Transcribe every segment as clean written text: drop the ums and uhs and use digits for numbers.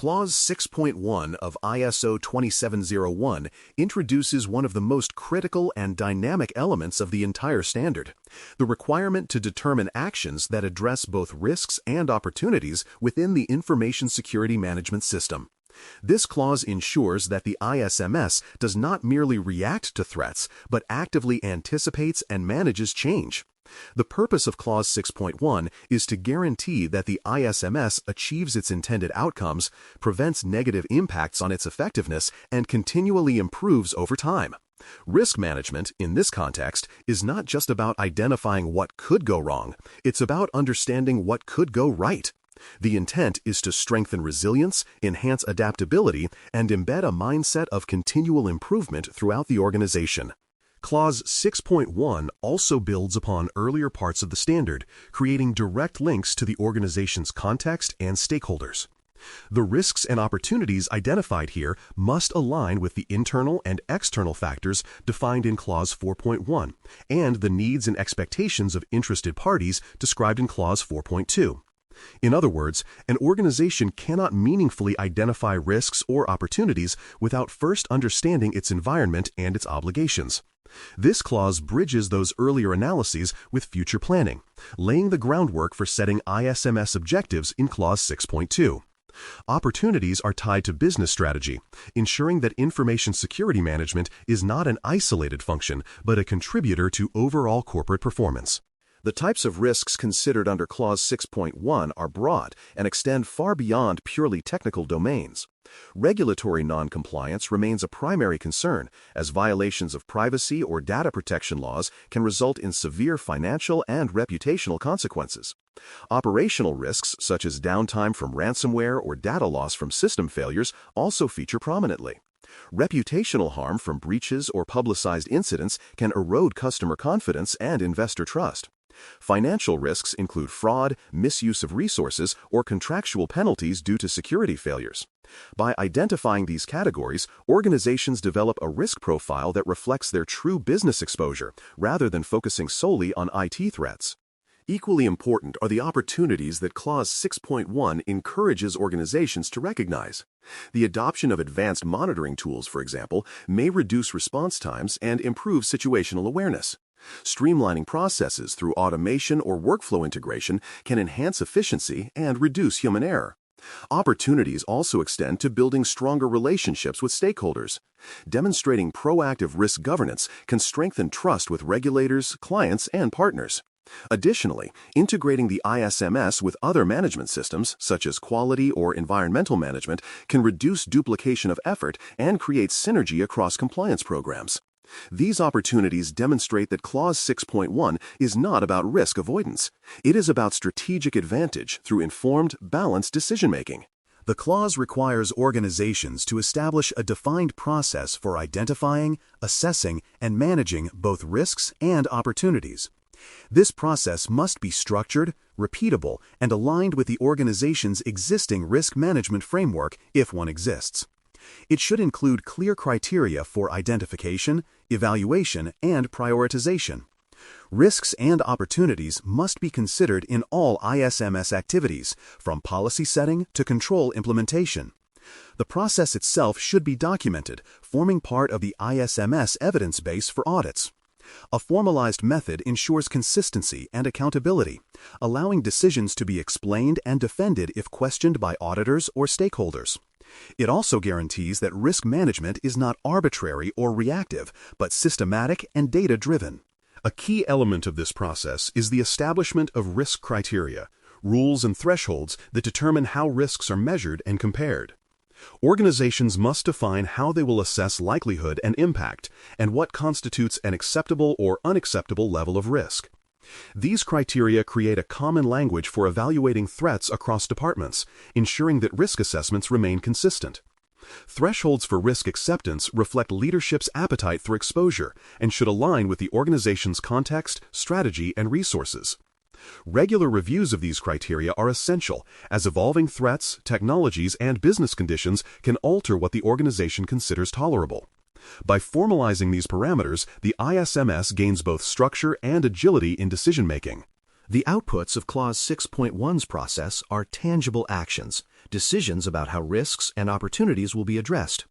Clause 6.1 of ISO 2701 introduces one of the most critical and dynamic elements of the entire standard, the requirement to determine actions that address both risks and opportunities within the information security management system. This clause ensures that the ISMS does not merely react to threats, but actively anticipates and manages change. The purpose of Clause 6.1 is to guarantee that the ISMS achieves its intended outcomes, prevents negative impacts on its effectiveness, and continually improves over time. Risk management, in this context, is not just about identifying what could go wrong, it's about understanding what could go right. The intent is to strengthen resilience, enhance adaptability, and embed a mindset of continual improvement throughout the organization. Clause 6.1 also builds upon earlier parts of the standard, creating direct links to the organization's context and stakeholders. The risks and opportunities identified here must align with the internal and external factors defined in Clause 4.1 and the needs and expectations of interested parties described in Clause 4.2. In other words, an organization cannot meaningfully identify risks or opportunities without first understanding its environment and its obligations. This clause bridges those earlier analyses with future planning, laying the groundwork for setting ISMS objectives in Clause 6.2. Opportunities are tied to business strategy, ensuring that information security management is not an isolated function, but a contributor to overall corporate performance. The types of risks considered under Clause 6.1 are broad and extend far beyond purely technical domains. Regulatory noncompliance remains a primary concern, as violations of privacy or data protection laws can result in severe financial and reputational consequences. Operational risks, such as downtime from ransomware or data loss from system failures, also feature prominently. Reputational harm from breaches or publicized incidents can erode customer confidence and investor trust. Financial risks include fraud, misuse of resources, or contractual penalties due to security failures. By identifying these categories, organizations develop a risk profile that reflects their true business exposure, rather than focusing solely on IT threats. Equally important are the opportunities that Clause 6.1 encourages organizations to recognize. The adoption of advanced monitoring tools, for example, may reduce response times and improve situational awareness. Streamlining processes through automation or workflow integration can enhance efficiency and reduce human error. Opportunities also extend to building stronger relationships with stakeholders. Demonstrating proactive risk governance can strengthen trust with regulators, clients, and partners. Additionally, integrating the ISMS with other management systems, such as quality or environmental management, can reduce duplication of effort and create synergy across compliance programs. These opportunities demonstrate that Clause 6.1 is not about risk avoidance. It is about strategic advantage through informed, balanced decision-making. The clause requires organizations to establish a defined process for identifying, assessing, and managing both risks and opportunities. This process must be structured, repeatable, and aligned with the organization's existing risk management framework if one exists. It should include clear criteria for identification, evaluation, and prioritization. Risks and opportunities must be considered in all ISMS activities, from policy setting to control implementation. The process itself should be documented, forming part of the ISMS evidence base for audits. A formalized method ensures consistency and accountability, allowing decisions to be explained and defended if questioned by auditors or stakeholders. It also guarantees that risk management is not arbitrary or reactive, but systematic and data-driven. A key element of this process is the establishment of risk criteria, rules and thresholds that determine how risks are measured and compared. Organizations must define how they will assess likelihood and impact, and what constitutes an acceptable or unacceptable level of risk. These criteria create a common language for evaluating threats across departments, ensuring that risk assessments remain consistent. Thresholds for risk acceptance reflect leadership's appetite for exposure and should align with the organization's context, strategy, and resources. Regular reviews of these criteria are essential, as evolving threats, technologies, and business conditions can alter what the organization considers tolerable. By formalizing these parameters, the ISMS gains both structure and agility in decision-making. The outputs of Clause 6.1's process are tangible actions, decisions about how risks and opportunities will be addressed.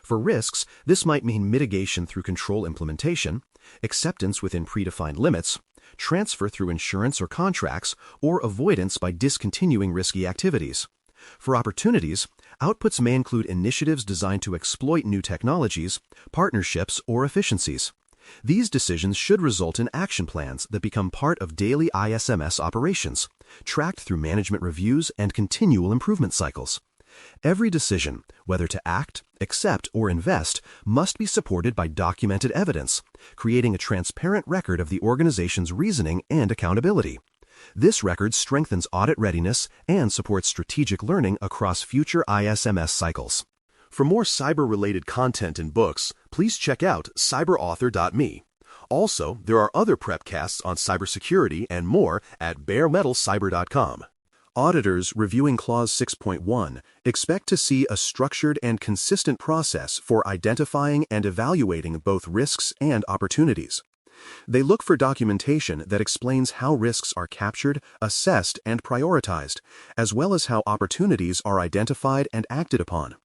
For risks, this might mean mitigation through control implementation, acceptance within predefined limits, transfer through insurance or contracts, or avoidance by discontinuing risky activities. For opportunities, outputs may include initiatives designed to exploit new technologies, partnerships, or efficiencies. These decisions should result in action plans that become part of daily ISMS operations, tracked through management reviews and continual improvement cycles. Every decision, whether to act, accept, or invest, must be supported by documented evidence, creating a transparent record of the organization's reasoning and accountability. This record strengthens audit readiness and supports strategic learning across future ISMS cycles. For more cyber-related content and books, please check out cyberauthor.me. Also, there are other prepcasts on cybersecurity and more at baremetalcyber.com. Auditors reviewing Clause 6.1 expect to see a structured and consistent process for identifying and evaluating both risks and opportunities. They look for documentation that explains how risks are captured, assessed, and prioritized, as well as how opportunities are identified and acted upon.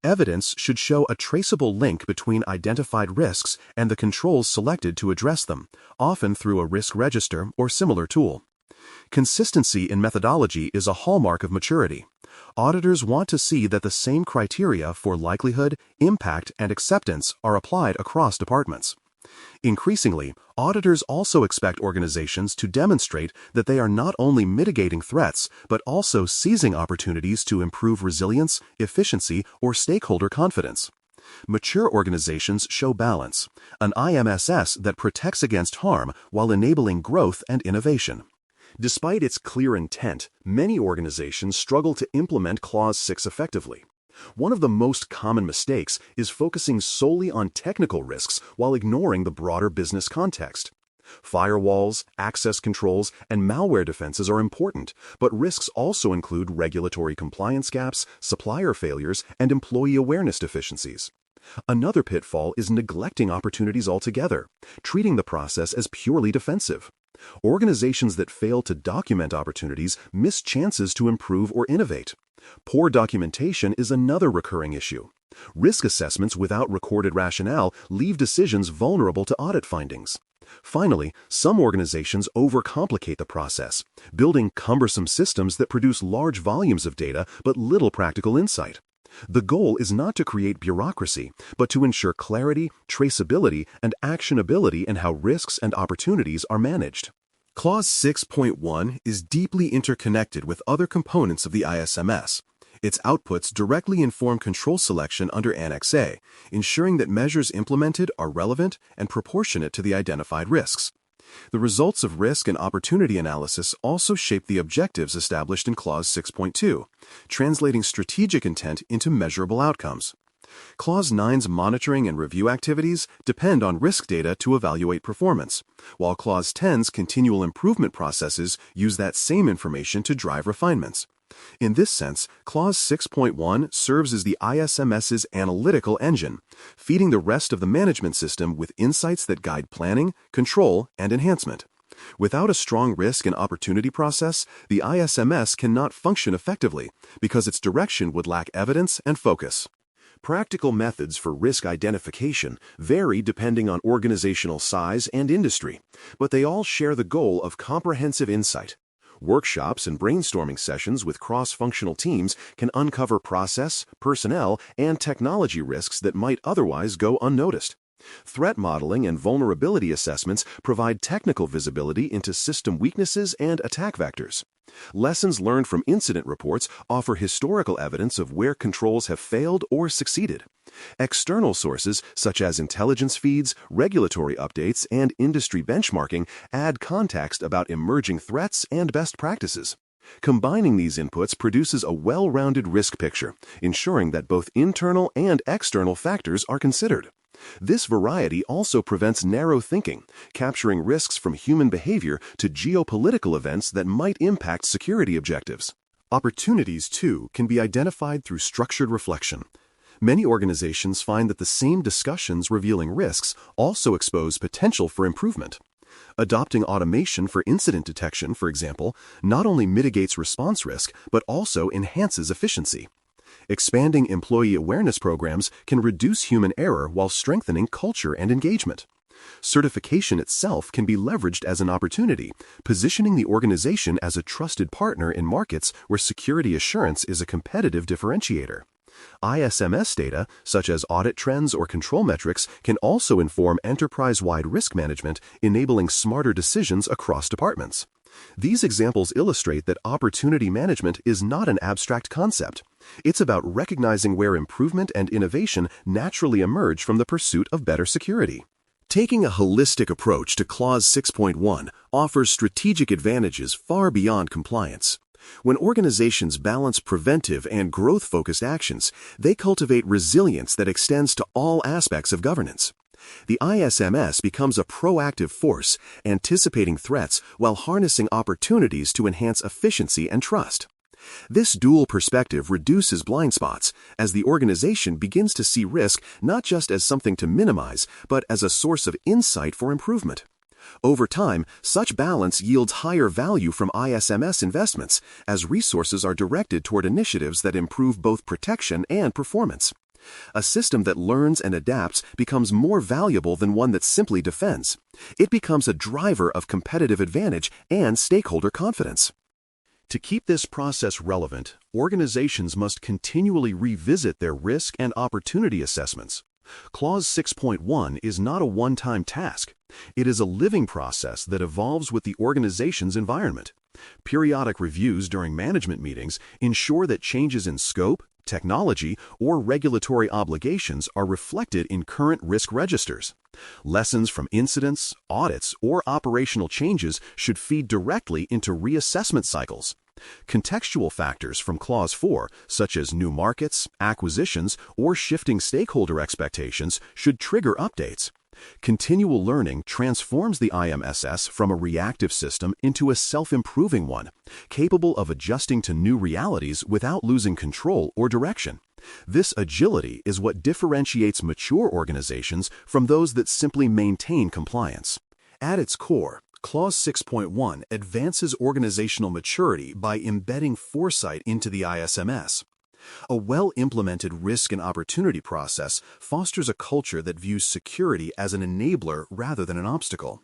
Evidence should show a traceable link between identified risks and the controls selected to address them, often through a risk register or similar tool. Consistency in methodology is a hallmark of maturity. Auditors want to see that the same criteria for likelihood, impact, and acceptance are applied across departments. Increasingly, auditors also expect organizations to demonstrate that they are not only mitigating threats, but also seizing opportunities to improve resilience, efficiency, or stakeholder confidence. Mature organizations show balance, an IMSS that protects against harm while enabling growth and innovation. Despite its clear intent, many organizations struggle to implement Clause 6 effectively. One of the most common mistakes is focusing solely on technical risks while ignoring the broader business context. Firewalls, access controls, and malware defenses are important, but risks also include regulatory compliance gaps, supplier failures, and employee awareness deficiencies. Another pitfall is neglecting opportunities altogether, treating the process as purely defensive. Organizations that fail to document opportunities miss chances to improve or innovate. Poor documentation is another recurring issue. Risk assessments without recorded rationale leave decisions vulnerable to audit findings. Finally, some organizations overcomplicate the process, building cumbersome systems that produce large volumes of data but little practical insight. The goal is not to create bureaucracy, but to ensure clarity, traceability, and actionability in how risks and opportunities are managed. Clause 6.1 is deeply interconnected with other components of the ISMS. Its outputs directly inform control selection under Annex A, ensuring that measures implemented are relevant and proportionate to the identified risks. The results of risk and opportunity analysis also shape the objectives established in Clause 6.2, translating strategic intent into measurable outcomes. Clause 9's monitoring and review activities depend on risk data to evaluate performance, while Clause 10's continual improvement processes use that same information to drive refinements. In this sense, Clause 6.1 serves as the ISMS's analytical engine, feeding the rest of the management system with insights that guide planning, control, and enhancement. Without a strong risk and opportunity process, the ISMS cannot function effectively because its direction would lack evidence and focus. Practical methods for risk identification vary depending on organizational size and industry, but they all share the goal of comprehensive insight. Workshops and brainstorming sessions with cross-functional teams can uncover process, personnel, and technology risks that might otherwise go unnoticed. Threat modeling and vulnerability assessments provide technical visibility into system weaknesses and attack vectors. Lessons learned from incident reports offer historical evidence of where controls have failed or succeeded. External sources, such as intelligence feeds, regulatory updates, and industry benchmarking, add context about emerging threats and best practices. Combining these inputs produces a well-rounded risk picture, ensuring that both internal and external factors are considered. This variety also prevents narrow thinking, capturing risks from human behavior to geopolitical events that might impact security objectives. Opportunities, too, can be identified through structured reflection. Many organizations find that the same discussions revealing risks also expose potential for improvement. Adopting automation for incident detection, for example, not only mitigates response risk, but also enhances efficiency. Expanding employee awareness programs can reduce human error while strengthening culture and engagement. Certification itself can be leveraged as an opportunity, positioning the organization as a trusted partner in markets where security assurance is a competitive differentiator. ISMS data, such as audit trends or control metrics, can also inform enterprise-wide risk management, enabling smarter decisions across departments. These examples illustrate that opportunity management is not an abstract concept. It's about recognizing where improvement and innovation naturally emerge from the pursuit of better security. Taking a holistic approach to Clause 6.1 offers strategic advantages far beyond compliance. When organizations balance preventive and growth-focused actions, they cultivate resilience that extends to all aspects of governance. The ISMS becomes a proactive force, anticipating threats while harnessing opportunities to enhance efficiency and trust. This dual perspective reduces blind spots as the organization begins to see risk not just as something to minimize, but as a source of insight for improvement. Over time, such balance yields higher value from ISMS investments as resources are directed toward initiatives that improve both protection and performance. A system that learns and adapts becomes more valuable than one that simply defends. It becomes a driver of competitive advantage and stakeholder confidence. To keep this process relevant, organizations must continually revisit their risk and opportunity assessments. Clause 6.1 is not a one-time task. It is a living process that evolves with the organization's environment. Periodic reviews during management meetings ensure that changes in scope, technology, or regulatory obligations are reflected in current risk registers. Lessons from incidents, audits, or operational changes should feed directly into reassessment cycles. Contextual factors from Clause 4, such as new markets, acquisitions, or shifting stakeholder expectations, should trigger updates. Continual learning transforms the IMSS from a reactive system into a self-improving one, capable of adjusting to new realities without losing control or direction. This agility is what differentiates mature organizations from those that simply maintain compliance. At its core, Clause 6.1 advances organizational maturity by embedding foresight into the ISMS. A well-implemented risk and opportunity process fosters a culture that views security as an enabler rather than an obstacle.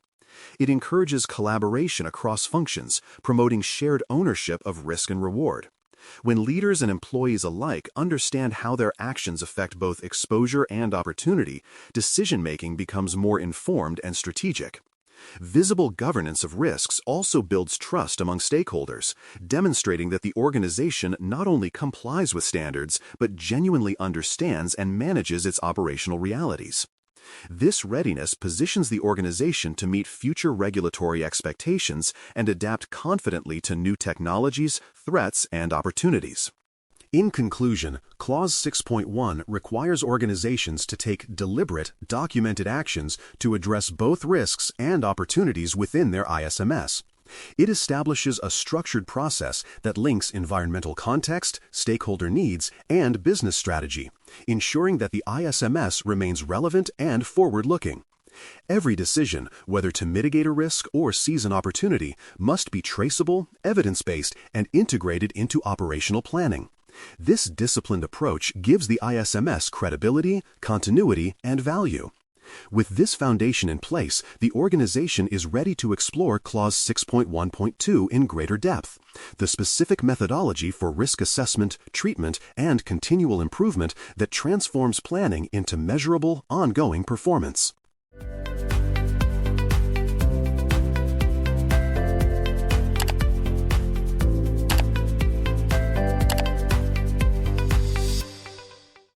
It encourages collaboration across functions, promoting shared ownership of risk and reward. When leaders and employees alike understand how their actions affect both exposure and opportunity, decision-making becomes more informed and strategic. Visible governance of risks also builds trust among stakeholders, demonstrating that the organization not only complies with standards, but genuinely understands and manages its operational realities. This readiness positions the organization to meet future regulatory expectations and adapt confidently to new technologies, threats, and opportunities. In conclusion, Clause 6.1 requires organizations to take deliberate, documented actions to address both risks and opportunities within their ISMS. It establishes a structured process that links environmental context, stakeholder needs, and business strategy, ensuring that the ISMS remains relevant and forward-looking. Every decision, whether to mitigate a risk or seize an opportunity, must be traceable, evidence-based, and integrated into operational planning. This disciplined approach gives the ISMS credibility, continuity, and value. With this foundation in place, the organization is ready to explore Clause 6.1.2 in greater depth, the specific methodology for risk assessment, treatment, and continual improvement that transforms planning into measurable, ongoing performance.